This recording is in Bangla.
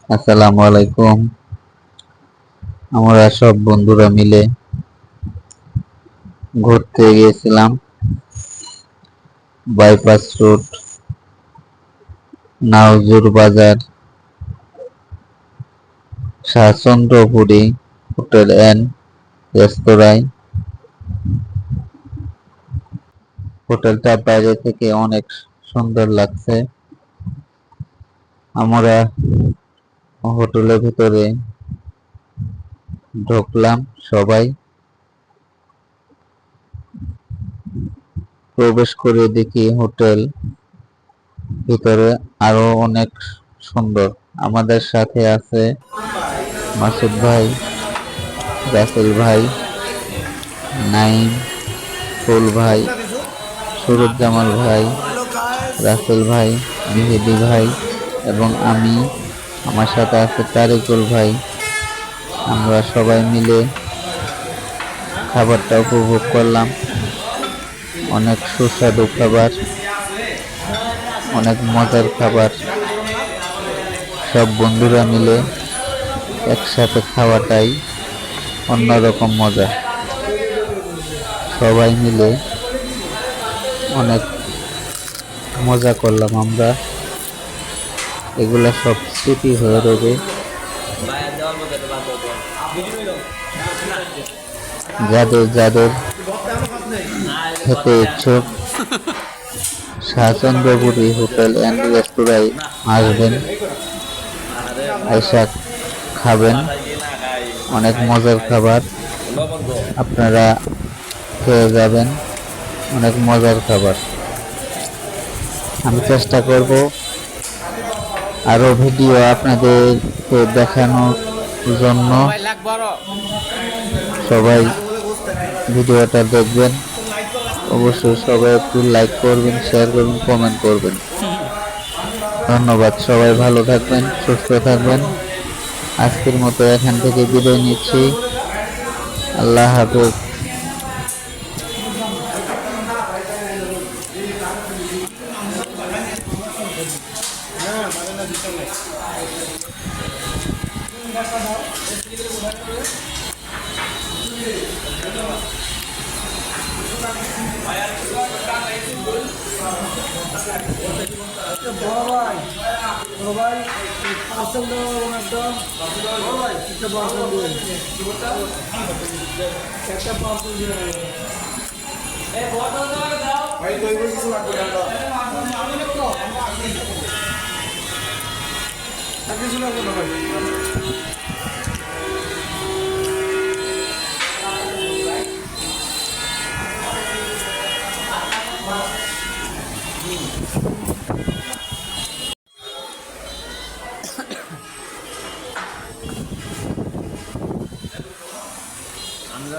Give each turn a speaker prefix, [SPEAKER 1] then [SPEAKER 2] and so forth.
[SPEAKER 1] আসসালামু আলাইকুম। আমরা সব বন্ধুরা মিলে ঘুরতে গিয়েছিলাম বাইপাস রোড, নাউজুর বাজার, শাহচন্দ্রপুরী হোটেল অ্যান্ড রেস্তোরাঁয়। হোটেলটা বাইরে থেকে অনেক সুন্দর লাগছে। আমরা হোটেলের ভিতরে ঢুকলাম, সবাই প্রবেশ করে দেখি হোটেল ভিতরে আরো অনেক সুন্দর। আমাদের সাথে আছে মাসুদ ভাই, রাসেল ভাই, নাইম, ফুল ভাই, সুরুজ্জামাল ভাই, রাসেল ভাই, মেহেদি ভাই এবং আমি। আমার সাথে আছে তারিকুল ভাই। আমরা সবাই মিলে খাবারটা উপভোগ করলাম। অনেক সুস্বাদু খাবার, অনেক মজার খাবার। সব বন্ধুরা মিলে একসাথে খাওয়াটাই অন্যরকম মজা। সবাই মিলে অনেক মজা করলাম আমরা। এগুলা সব স্মৃতি হয়ে রবে। যাদের যাদের খেতে ইচ্ছুক শাহচন্দ্রপুরী হোটেল অ্যান্ড রেস্তোরাঁয় আসবেন, আইসা খাবেন। অনেক মজার খাবার, আপনারা খেয়ে যাবেন। অনেক মজার খাবার। আমি চেষ্টা করব আরো ভিডিও আপনাদেরকে দেখানোর জন্য। সবাই ভিডিওটা দেখবেন, অবশ্যই সবাই একটু লাইক করবেন, শেয়ার করবেন, কমেন্ট করবেন। ধন্যবাদ। সবাই ভালো থাকবেন, সুস্থ থাকবেন। আজকের মতো এখান থেকে বিদায় নিচ্ছি। আল্লাহ হাফেজ। আমি